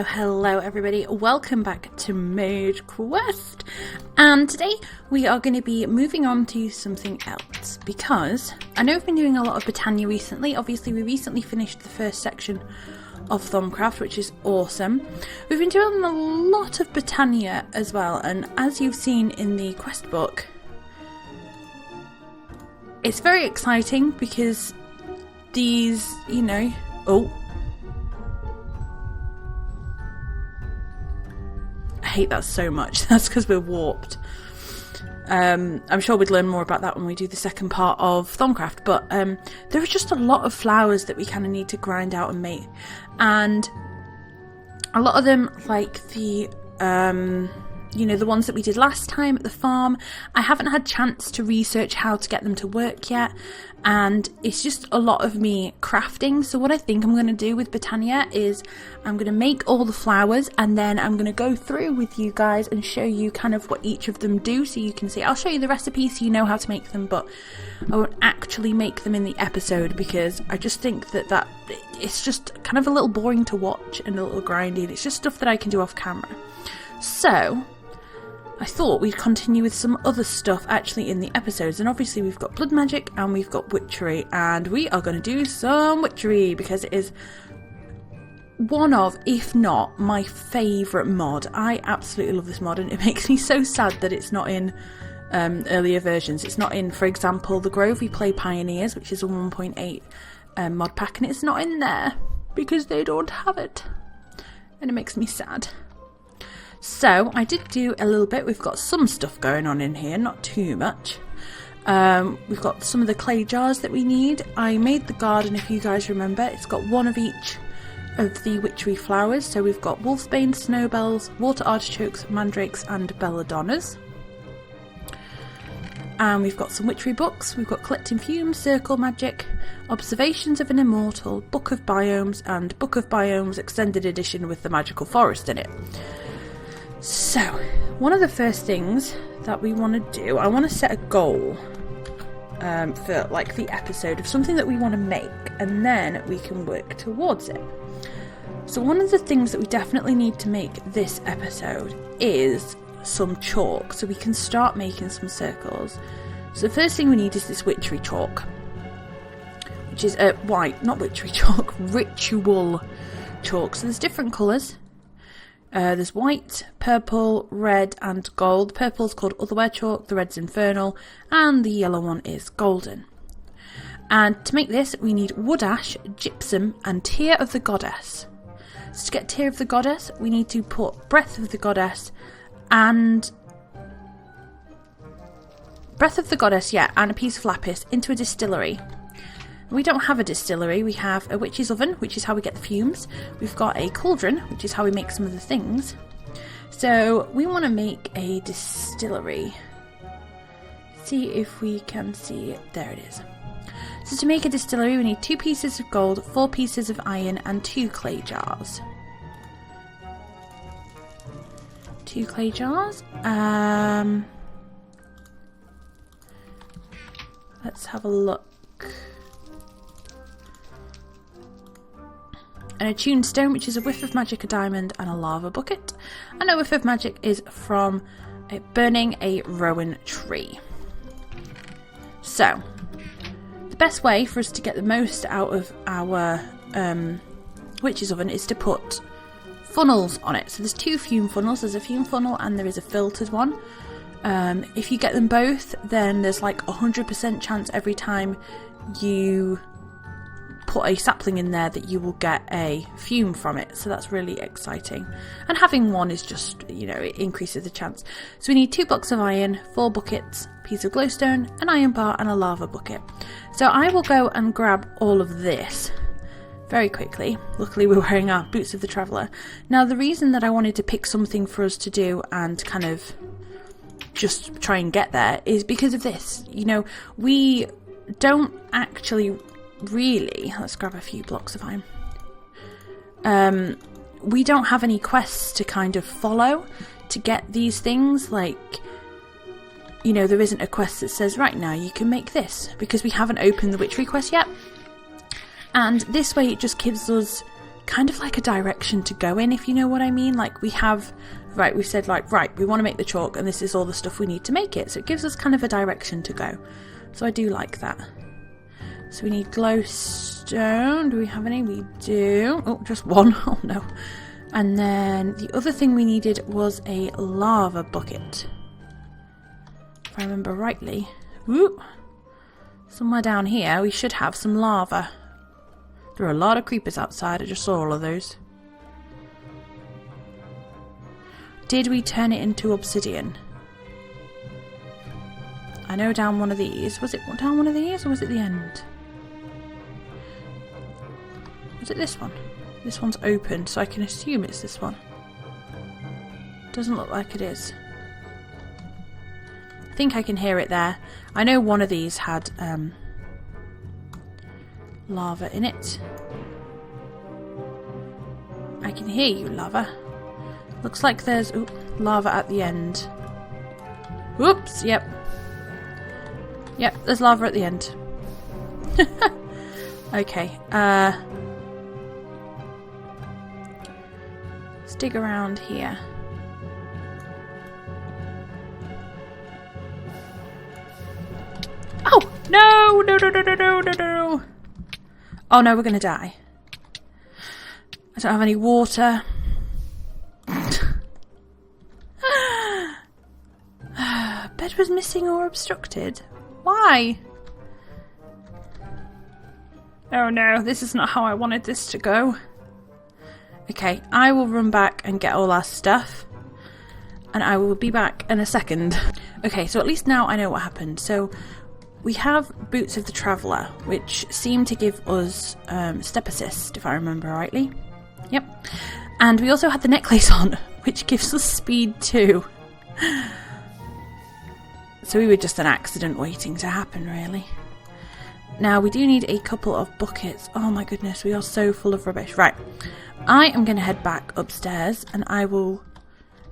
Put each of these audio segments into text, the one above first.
Hello everybody, welcome back to Mage Quest, and today we are going to be moving on to something else, because I know we've been doing a lot of Britannia recently. Obviously we recently finished the first section of Thaumcraft, which is awesome. We've been doing a lot of Britannia as well, and as you've seen in the quest book, it's very exciting because these, I hate that so much. That's because we're warped. I'm sure we'd learn more about that when we do the second part of Thaumcraft, but there are just a lot of flowers that we kind of need to grind out and make, and a lot of them, like the the ones that we did last time at the farm, I haven't had chance to research how to get them to work yet, and it's just a lot of me crafting. So what I think I'm going to do with Britannia is I'm going to make all the flowers, and then I'm going to go through with you guys and show you kind of what each of them do, so you can see. I'll show you the recipe so you know how to make them, but I won't actually make them in the episode because I just think that it's just kind of a little boring to watch and a little grindy. It's just stuff that I can do off camera. So I thought we'd continue with some other stuff actually in the episodes, and obviously we've got blood magic and we've got witchery, and we are going to do some witchery because it is one of, if not my favourite mod. I absolutely love this mod, and it makes me so sad that it's not in earlier versions. It's not in, for example, the Grove We Play Pioneers, which is a 1.8 mod pack, and it's not in there because they don't have it, and it makes me sad. So I did do a little bit. We've got some stuff going on in here, not too much. We've got some of the clay jars that we need. I made the garden, if you guys remember. It's got one of each of the witchery flowers. So we've got wolfsbane, snowbells, water artichokes, mandrakes and belladonnas. And we've got some witchery books. We've got Collecting Fumes, Circle Magic, Observations of an Immortal, Book of Biomes, and Book of Biomes Extended Edition with the Magical Forest in it. So, one of the first things that we want to do, I want to set a goal for like the episode of something that we want to make, and then we can work towards it. So one of the things that we definitely need to make this episode is some chalk, so we can start making some circles. So the first thing we need is this witchery chalk, which is not witchery chalk, ritual chalk. So there's different colours. There's white, purple, red and gold. Purple's called Otherwhere chalk, the red's infernal, and the yellow one is golden. And to make this we need wood ash, gypsum and tear of the goddess. So to get tear of the goddess we need to put breath of the goddess and a piece of lapis into a distillery. We don't have a distillery, we have a witch's oven, which is how we get the fumes. We've got a cauldron, which is how we make some of the things. So we want to make a distillery. See if we can see it. There it is. So to make a distillery we need 2 pieces of gold, 4 pieces of iron and 2 clay jars. 2 clay jars. Let's have a look. An attuned stone, which is a whiff of magic, a diamond and a lava bucket. And a whiff of magic is from burning a rowan tree. So the best way for us to get the most out of our witch's oven is to put funnels on it. So there's 2 fume funnels. There's a fume funnel and there is a filtered one. If you get them both, then there's like 100% chance every time you put a sapling in there that you will get a fume from it, so that's really exciting. And having one is just, it increases the chance. So we need 2 blocks of iron, 4 buckets, a piece of glowstone, an iron bar and a lava bucket. So I will go and grab all of this very quickly. Luckily we're wearing our boots of the traveller. Now the reason that I wanted to pick something for us to do and kind of just try and get there is because of this. We don't actually really, let's grab a few blocks of iron. We don't have any quests to kind of follow to get these things. Like, you know, there isn't a quest that says, right now you can make this, because we haven't opened the Witchy quest yet. And this way it just gives us kind of like a direction to go in, if you know what I mean. Like we have, right, we've said like, right, we want to make the chalk and this is all the stuff we need to make it. So it gives us kind of a direction to go. So I do like that. So we need glowstone. Do we have any? We do. Oh, just one. Oh no. And then the other thing we needed was a lava bucket. If I remember rightly. Whoop. Somewhere down here we should have some lava. There are a lot of creepers outside. I just saw all of those. Did we turn it into obsidian? I know down one of these. Was it down one of these or was it the end? Is it this one? This one's open, so I can assume it's this one. Doesn't look like it is. I think I can hear it there. I know one of these had lava in it. I can hear you, lava. Looks like there's lava at the end. Whoops, yep. Yep, there's lava at the end. Okay, let's dig around here. Oh! No! No, no, no, no, no, no, no! Oh no, we're gonna die. I don't have any water. Bed was missing or obstructed. Why? Oh no, this is not how I wanted this to go. Okay, I will run back and get all our stuff. And I will be back in a second. Okay, so at least now I know what happened. So we have Boots of the Traveller, which seem to give us step assist, if I remember rightly. Yep. And we also had the necklace on, which gives us speed too. So we were just an accident waiting to happen, really. Now, we do need a couple of buckets. Oh my goodness, we are so full of rubbish. Right, I am going to head back upstairs and I will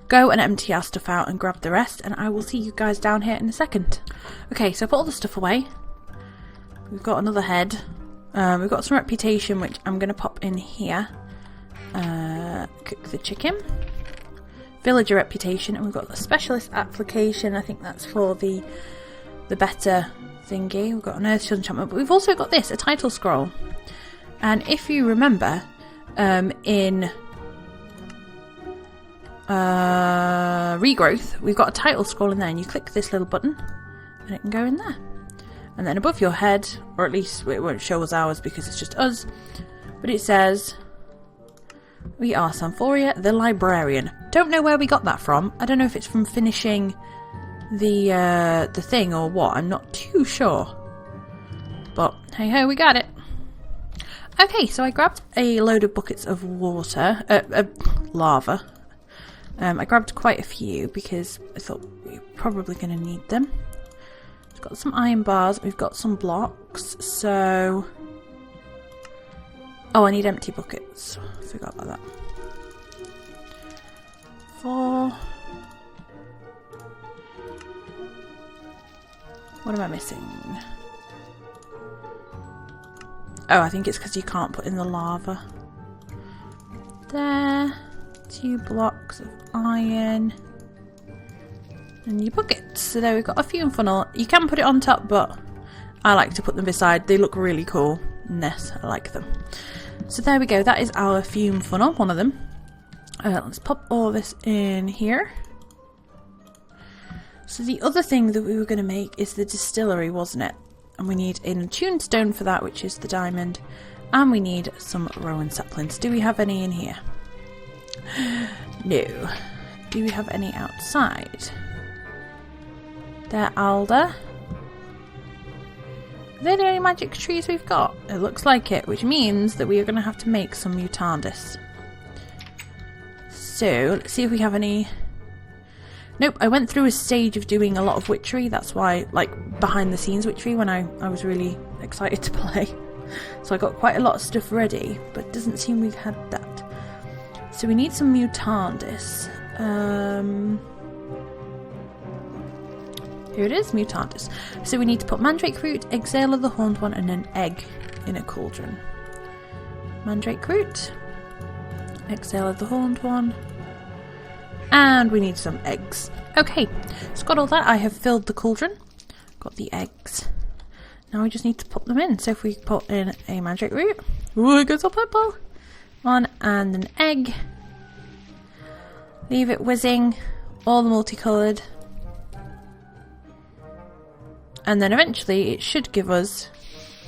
go and empty our stuff out and grab the rest, and I will see you guys down here in a second. Okay, so I put all the stuff away. We've got another head. We've got some reputation, which I'm going to pop in here. Cook the chicken. Villager reputation, and we've got the specialist application. I think that's for the better thingy. We've got an earth enchantment, but we've also got this, a title scroll. And if you remember, in regrowth, we've got a title scroll in there, and you click this little button and it can go in there. And then above your head, or at least it won't show us ours because it's just us, but it says, we are Samphorea the Librarian. Don't know where we got that from. I don't know if it's from finishing the thing or what. I'm not too sure. But hey ho, we got it. Okay, so I grabbed a load of buckets of water, lava. I grabbed quite a few because I thought we were probably going to need them. We've got some iron bars, we've got some blocks, so... Oh, I need empty buckets. I forgot about that. 4. What am I missing? Oh, I think it's because you can't put in the lava. There. 2 blocks of iron. And your buckets. So there we've got a fume funnel. You can put it on top, but I like to put them beside. They look really cool. Yes, I like them. So there we go. That is our fume funnel, one of them. Let's pop all this in here. So the other thing that we were going to make is the distillery, wasn't it? And we need an attuned stone for that, which is the diamond. And we need some rowan saplings. Do we have any in here? No. Do we have any outside? There, alder. Are they the only magic trees we've got? It looks like it, which means that we are going to have to make some mutandis. So, let's see if we have any... Nope, I went through a stage of doing a lot of witchery. That's why, like, behind the scenes witchery when I was really excited to play. So I got quite a lot of stuff ready, but it doesn't seem we've had that. So we need some mutandis. Here it is, Mutantis. So we need to put mandrake root, exhale of the horned one, and an egg in a cauldron. Mandrake root, exhale of the horned one, and we need some eggs. Okay, so got all that. I have filled the cauldron, got the eggs. Now we just need to put them in. So if we put in a mandrake root, ooh, it goes all purple. One and an egg. Leave it whizzing, all the multicoloured. And then eventually it should give us,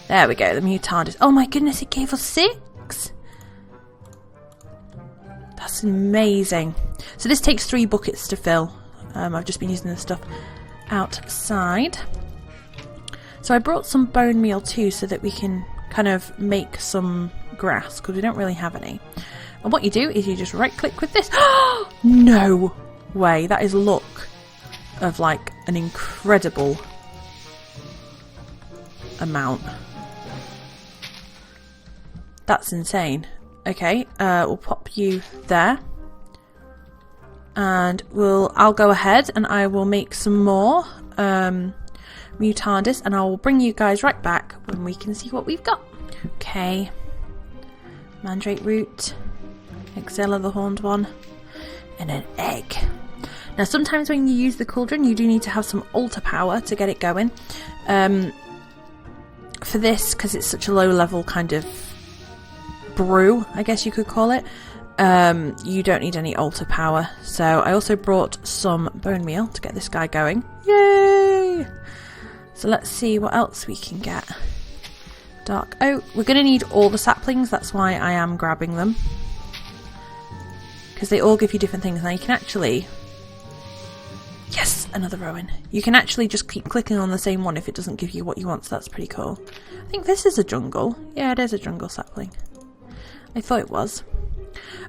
there we go, the Mutandis. Oh my goodness, it gave us 6! That's amazing. So this takes 3 buckets to fill. I've just been using this stuff outside. So I brought some bone meal too so that we can kind of make some grass because we don't really have any. And what you do is you just right click with this. No way, that is luck of like an incredible amount. That's insane. Okay, we'll pop you there. And I'll go ahead and I will make some more Mutandis, and I will bring you guys right back when we can see what we've got. Okay, mandrake root, exhale of the horned one, and an egg. Now sometimes when you use the cauldron you do need to have some altar power to get it going. For this, because it's such a low level kind of brew, I guess you could call it, you don't need any altar power. So I also brought some bone meal to get this guy going. Yay! So let's see what else we can get. Dark oak. We're going to need all the saplings, that's why I am grabbing them. Because they all give you different things. Now you can actually... Yes! Another Rowan. You can actually just keep clicking on the same one if it doesn't give you what you want, so that's pretty cool. I think this is a jungle. Yeah, it is a jungle sapling. I thought it was.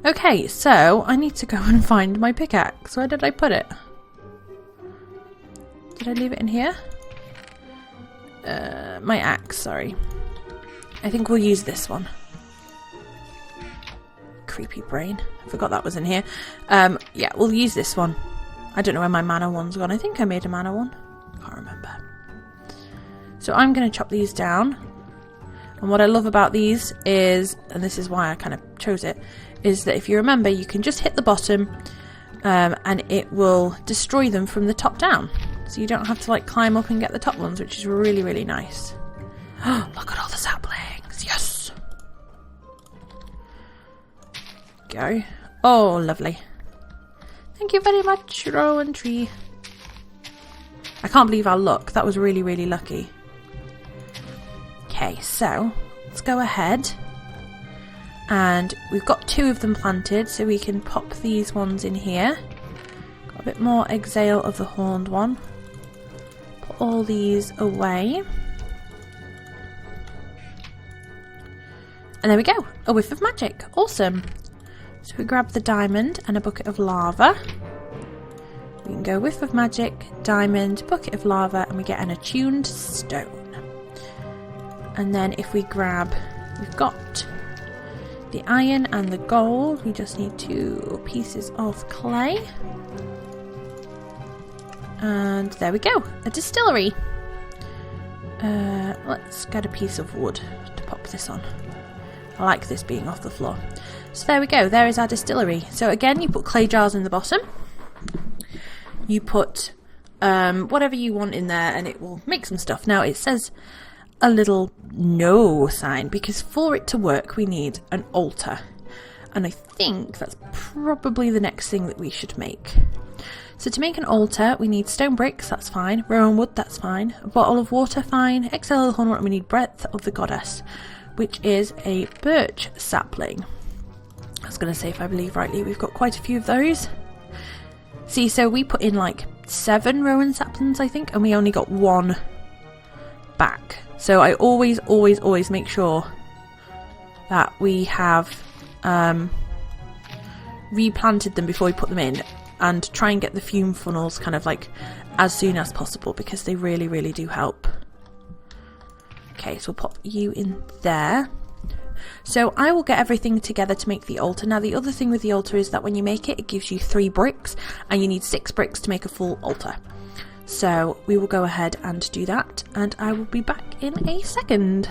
Okay, so I need to go and find my pickaxe. Where did I put it? Did I leave it in here? My axe, sorry. I think we'll use this one. Creepy brain. I forgot that was in here. Yeah, we'll use this one. I don't know where my mana one's gone. I think I made a mana one. Can't remember. So I'm going to chop these down. And what I love about these is, and this is why I kind of chose it, is that if you remember, you can just hit the bottom and it will destroy them from the top down. So you don't have to like climb up and get the top ones, which is really, really nice. Look at all the saplings. Yes! Go. Oh, lovely. Thank you very much, Rowan Tree. I can't believe our luck. That was really, really lucky. Okay, so let's go ahead. And we've got 2 of them planted, so we can pop these ones in here. Got a bit more exhale of the horned one. Put all these away. And there we go. A whiff of magic. Awesome. So we grab the diamond and a bucket of lava. We can go whiff of magic, diamond, bucket of lava, and we get an attuned stone. And then if we grab, we've got the iron and the gold. We just need 2 pieces of clay. And there we go, a distillery. Let's get a piece of wood to pop this on. I like this being off the floor. So there we go, there is our distillery. So again, you put clay jars in the bottom. You put whatever you want in there and it will make some stuff. Now it says a little no sign because for it to work we need an altar. And I think that's probably the next thing that we should make. So to make an altar we need stone bricks, that's fine. Rowan wood, that's fine. A bottle of water, fine. Exhale of the horn, and we need breath of the goddess, which is a birch sapling. I was going to say, if I believe rightly, we've got quite a few of those. See, so we put in like 7 Rowan saplings, I think, and we only got 1 back. So I always make sure that we have replanted them before we put them in, and try and get the fume funnels kind of like as soon as possible because they really, really do help. Okay, so we'll pop you in there. So I will get everything together to make the altar. Now the other thing with the altar is that when you make it, it gives you 3 bricks and you need 6 bricks to make a full altar. So we will go ahead and do that, and I will be back in a second.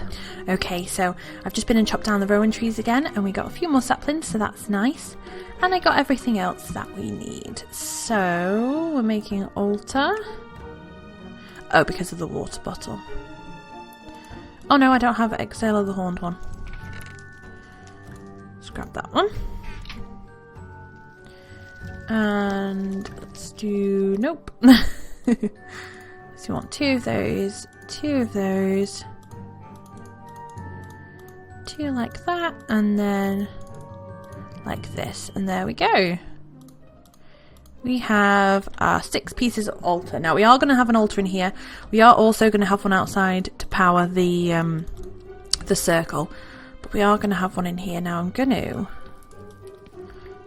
Okay, so I've just been and chopped down the rowan trees again, and we got a few more saplings, so that's nice. And I got everything else that we need. So we're making an altar. Oh, because of the water bottle. Oh no, I don't have Exhale of the Horned one. Let's grab that one. And let's do... Nope. So you want 2 of those, 2 of those, 2 like that, and then like this. And there we go. We have our 6 pieces of altar. Now we are going to have an altar in here. We are also going to have one outside to power the circle. But we are going to have one in here. Now I'm going to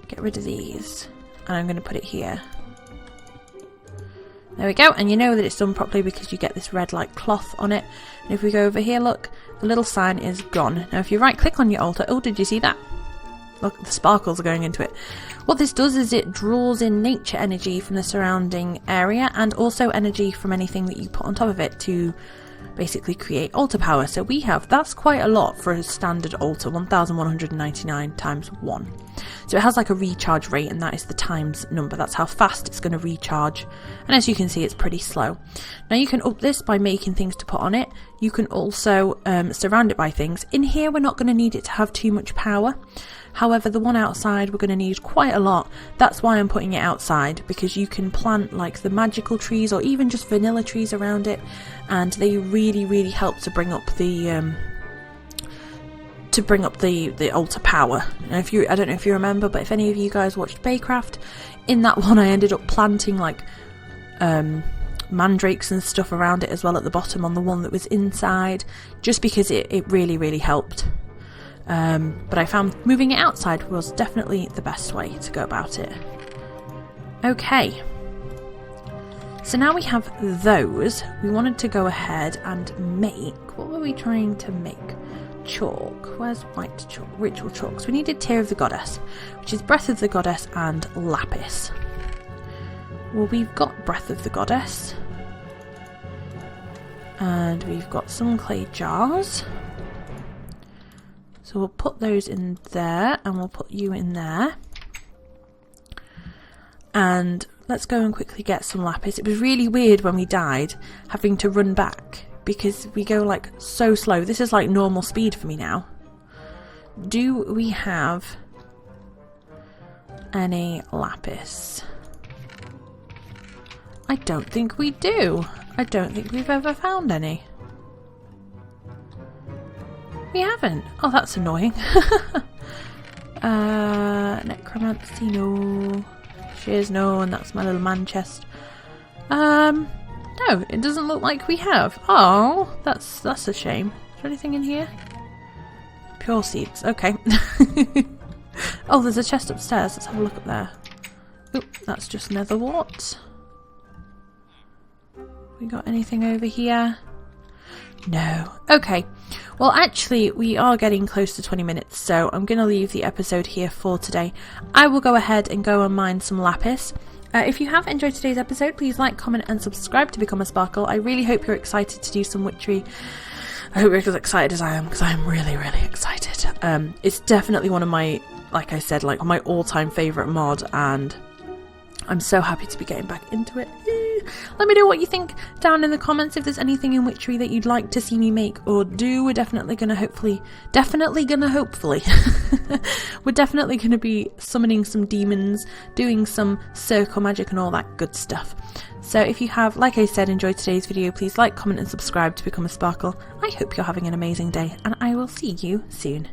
get rid of these. And I'm going to put it here. There we go. And you know that it's done properly because you get this red like cloth on it. And if we go over here, look, the little sign is gone. Now if you right click on your altar, oh, did you see that? Look, the sparkles are going into it. What this does is it draws in nature energy from the surrounding area and also energy from anything that you put on top of it to basically create altar power. So we have, that's quite a lot for a standard altar, 1199 times 1. So it has like a recharge rate, and that is the times number. That's how fast it's going to recharge. And as you can see, it's pretty slow. Now you can up this by making things to put on it. You can also surround it by things. In here, we're not going to need it to have too much power. However, the one outside, we're going to need quite a lot. That's why I'm putting it outside, because you can plant like the magical trees or even just vanilla trees around it, and they really, really help to bring up the altar power. And I don't know if you remember, but if any of you guys watched Baycraft, in that one I ended up planting like mandrakes and stuff around it as well at the bottom on the one that was inside, just because it really, really helped. But I found moving it outside was definitely the best way to go about it. Okay, so now we have those. We wanted to go ahead and make, what were we trying to make? Chalk. Where's white chalk? Ritual chalk. So we needed Tear of the Goddess, which is Breath of the Goddess and Lapis. Well, we've got Breath of the Goddess, and we've got some clay jars. So we'll put those in there, and we'll put you in there. And let's go and quickly get some lapis. It was really weird when we died, having to run back, because we go like so slow. This is like normal speed for me now. Do we have any lapis? I don't think we do. I don't think we've ever found any. We haven't. Oh, that's annoying. Necromancy, no. Shears, no, and that's my little man chest. No, it doesn't look like we have. Oh, that's a shame. Is there anything in here? Pure seeds, okay. Oh, there's a chest upstairs. Let's have a look up there. Oop, that's just nether wart. We got anything over here? No. Okay. Well, actually, we are getting close to 20 minutes, so I'm going to leave the episode here for today. I will go ahead and go and mine some lapis. If you have enjoyed today's episode, please like, comment and subscribe to become a Sparkle. I really hope you're excited to do some witchery. I hope you're as excited as I am, because I am really, really excited. It's definitely one of my, like I said, like my all-time favourite mod, and I'm so happy to be getting back into it. Let me know what you think down in the comments. If there's anything in witchery that you'd like to see me make or do, we're definitely gonna hopefully we're definitely gonna be summoning some demons, doing some circle magic and all that good stuff. So if you have, like I said, enjoyed today's video, please like, comment and subscribe to become a Sparkle. I hope you're having an amazing day, and I will see you soon.